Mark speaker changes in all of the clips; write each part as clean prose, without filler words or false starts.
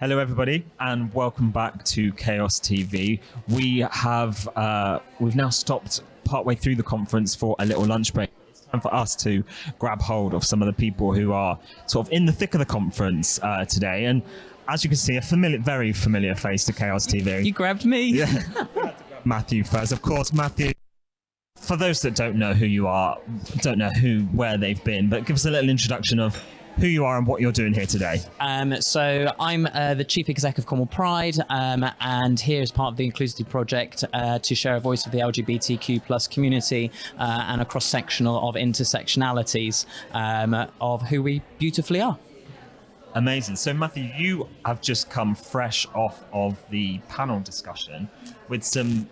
Speaker 1: Hello, everybody, and welcome back to Chaos TV. We've now stopped partway through the conference for a little lunch break. It's time for us to grab hold of some of the people who are sort of in the thick of the conference today. And as you can see, a very familiar face to Chaos TV.
Speaker 2: You grabbed me.
Speaker 1: Yeah. Matthew first, of course. Matthew, for those that don't know who you are, don't know where they've been, but give us a little introduction of who you are and what you're doing here today.
Speaker 2: So I'm the Chief Exec of Cornwall Pride, and here as part of the Inclusivity Project to share a voice of the LGBTQ plus community and a cross-sectional of intersectionalities of who we beautifully are.
Speaker 1: Amazing. So Matthew, you have just come fresh off of the panel discussion with some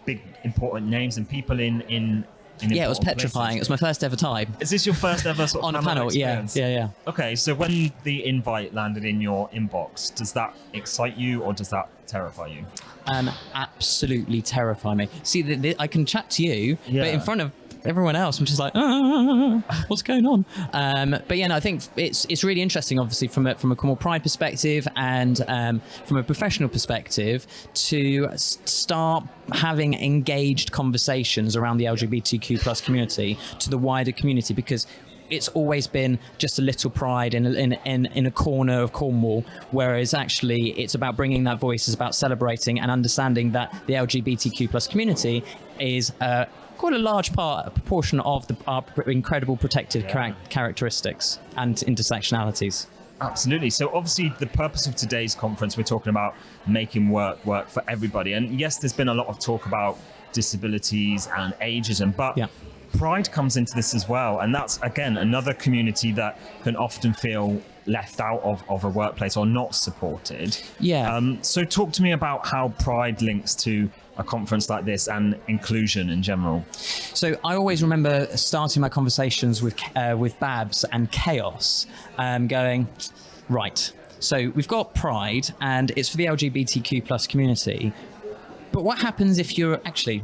Speaker 1: big important names and people in
Speaker 2: yeah, it was petrifying. It was my first ever time.
Speaker 1: Is this your first ever sort of
Speaker 2: on a panel?
Speaker 1: Experience?
Speaker 2: Yeah.
Speaker 1: Okay, so when the invite landed in your inbox, does that excite you or does that terrify you?
Speaker 2: Absolutely terrify me. See, I can chat to you,
Speaker 1: Yeah.
Speaker 2: but in front of everyone else, I'm just like, what's going on? But yeah, no, I think it's really interesting, obviously, from a Cornwall Pride perspective and from a professional perspective, to start having engaged conversations around the LGBTQ plus community to the wider community, because it's always been just a little pride in a corner of Cornwall, whereas actually it's about bringing that voice, it's about celebrating and understanding that the LGBTQ plus community is quite a large proportion of our incredible protected characteristics and intersectionalities.
Speaker 1: Absolutely. So obviously the purpose of today's conference, we're talking about making work for everybody. And yes, there's been a lot of talk about disabilities and ageism, but Pride comes into this as well. And that's, again, another community that can often feel left out of a workplace or not supported.
Speaker 2: Yeah.
Speaker 1: So talk to me about how Pride links to a conference like this and inclusion in general.
Speaker 2: So I always remember starting my conversations with Babs and Chaos, going, right, so we've got Pride and it's for the LGBTQ plus community, but what happens if you're actually...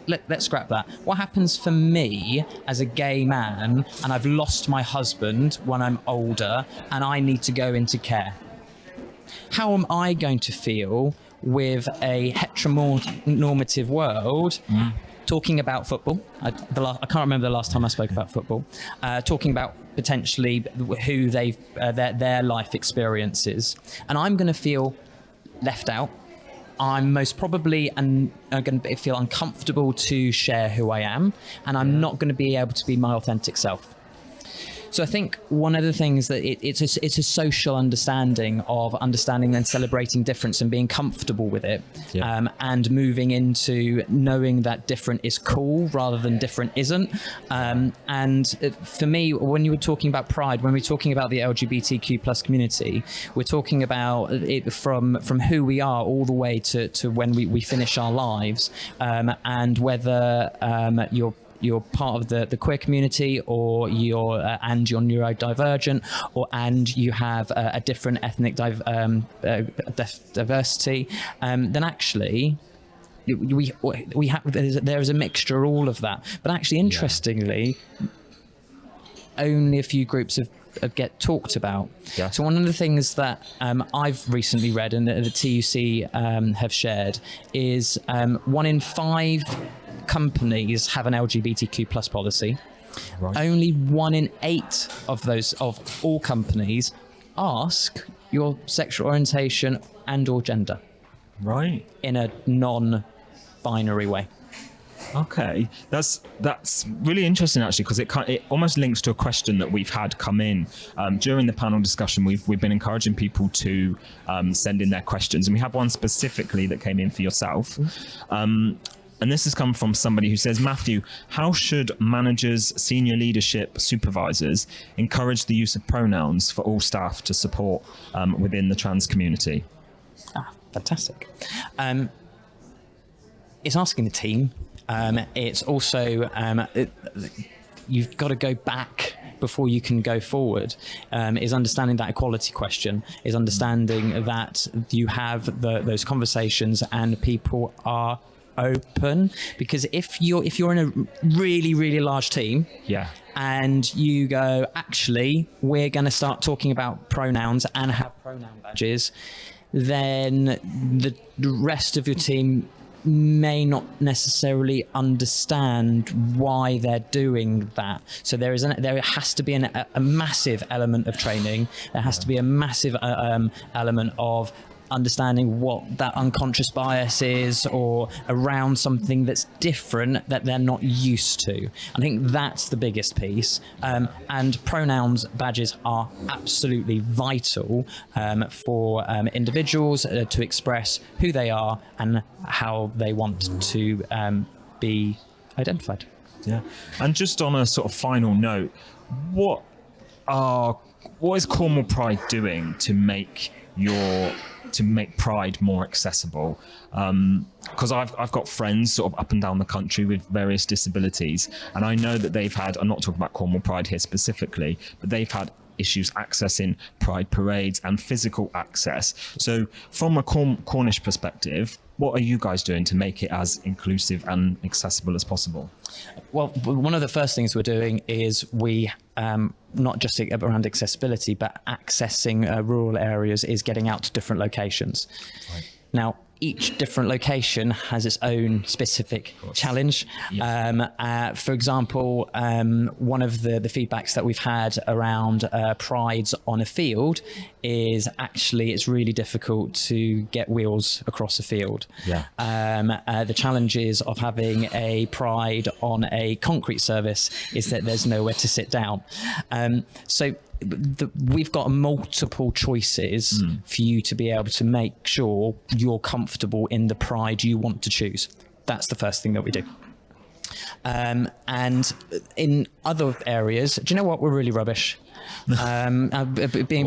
Speaker 2: Let's scrap that. What happens for me as a gay man and I've lost my husband when I'm older and I need to go into care? How am I going to feel with a heteronormative world talking about football? I can't remember the last time I spoke about football. Talking about potentially who their life experiences. And I'm going to feel left out. I'm most probably going to feel uncomfortable to share who I am, and I'm not going to be able to be my authentic self. So I think one of the things that it's a social understanding and celebrating difference and being comfortable with it, and moving into knowing that different is cool rather than different isn't. And for me, when you were talking about Pride, when we're talking about the LGBTQ plus community, we're talking about it from who we are all the way to when we finish our lives, and whether you're part of the queer community, or you're neurodivergent, and you have a different ethnic diversity, then actually there's a mixture of all of that. But actually, interestingly, only a few groups get talked about. Yeah. So one of the things that I've recently read and the TUC have shared is 1 in 5 companies have an LGBTQ plus policy. Right. Only 1 in 8 of all companies ask your sexual orientation and or gender.
Speaker 1: Right.
Speaker 2: In a non-binary way.
Speaker 1: Okay, that's really interesting actually, because it almost links to a question that we've had come in during the panel discussion. We've been encouraging people to send in their questions, and we have one specifically that came in for yourself. And this has come from somebody who says, Matthew, how should managers, senior leadership, supervisors encourage the use of pronouns for all staff to support within the trans community?
Speaker 2: Fantastic. It's asking the team. It's also, you've got to go back before you can go forward, is understanding that equality question, is understanding that you have those conversations and people are open. Because if you're in a really, really large team, and you go, actually, we're going to start talking about pronouns and have pronoun badges, then the rest of your team may not necessarily understand why they're doing that. So there has to be a massive element of training. There has to be a massive element of understanding what that unconscious bias is, or around something that's different that they're not used to. I think that's the biggest piece. And pronouns badges are absolutely vital for individuals to express who they are and how they want to be identified.
Speaker 1: Yeah. And just on a sort of final note, what is Cornwall Pride doing to make Pride more accessible? Because I've got friends sort of up and down the country with various disabilities, and I know that they've had, I'm not talking about Cornwall Pride here specifically, but they've had issues accessing Pride parades and physical access. So from a Cornish perspective, what are you guys doing to make it as inclusive and accessible as possible?
Speaker 2: Well, one of the first things we're doing is we not just around accessibility, but accessing rural areas, is getting out to different locations. Right. Now, each different location has its own specific challenge. Yeah. For example, one of the feedbacks that we've had around prides on a field is actually it's really difficult to get wheels across a field. Yeah. The challenges of having a pride on a concrete surface is that there's nowhere to sit down. So we've got multiple choices for you to be able to make sure you're comfortable in the pride you want to choose. That's the first thing that we do. And in other areas, do you know what? We're really rubbish. Being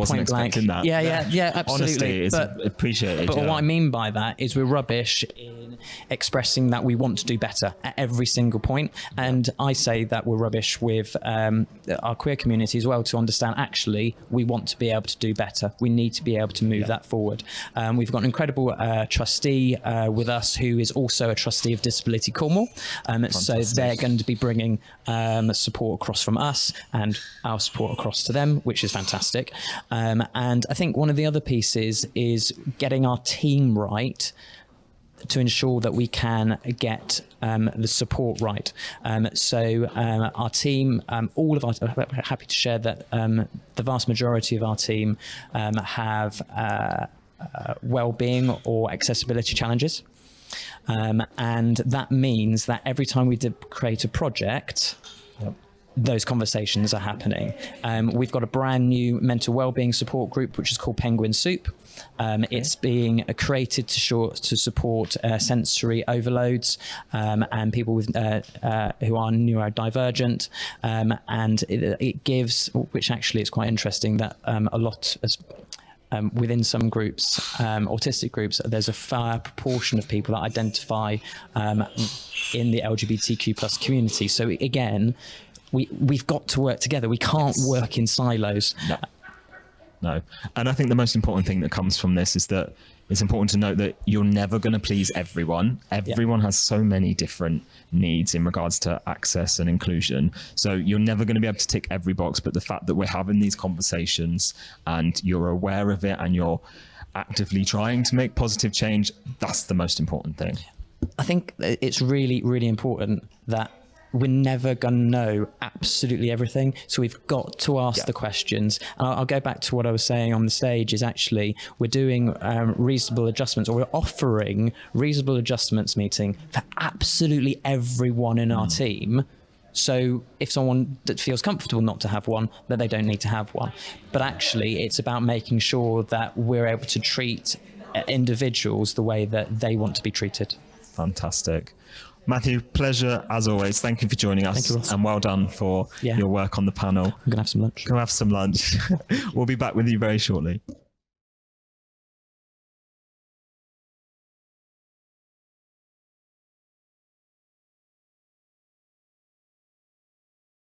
Speaker 2: point blank. That. Yeah, absolutely.
Speaker 1: Honestly, it's appreciated.
Speaker 2: But what I mean by that is we're rubbish in expressing that we want to do better at every single point. And I say that we're rubbish with our queer community as well, to understand actually we want to be able to do better. We need to be able to move that forward. We've got an incredible trustee with us who is also a trustee of Disability Cornwall. So they're going to be bringing support across from us and our support across to them, which is fantastic. And I think one of the other pieces is getting our team right to ensure that we can get the support right. So our team, I'm happy to share that the vast majority of our team have well-being or accessibility challenges. And that means that every time we create a project, those conversations are happening. We've got a brand new mental wellbeing support group, which is called Penguin Soup. It's being created to support sensory overloads and people with who are neurodivergent. And it gives, which actually is quite interesting, that a lot within some groups, autistic groups, there's a fair proportion of people that identify in the LGBTQ plus community. So again, we've got to work together. We can't work in silos.
Speaker 1: No. And I think the most important thing that comes from this is that it's important to note that you're never going to please everyone. Everyone has so many different needs in regards to access and inclusion. So you're never going to be able to tick every box, but the fact that we're having these conversations and you're aware of it and you're actively trying to make positive change, that's the most important thing.
Speaker 2: I think it's really, really important that we're never going to know absolutely everything. So we've got to ask the questions. And I'll go back to what I was saying on the stage is actually we're doing reasonable adjustments, or we're offering reasonable adjustments meeting for absolutely everyone in our team. So if someone that feels comfortable not to have one, then they don't need to have one. But actually it's about making sure that we're able to treat individuals the way that they want to be treated.
Speaker 1: Fantastic. Matthew, pleasure as always. Thank you for joining us.
Speaker 2: Thank you,
Speaker 1: and well done for your work on the panel.
Speaker 2: I'm going to have some lunch.
Speaker 1: Go have some lunch. We'll be back with you very shortly.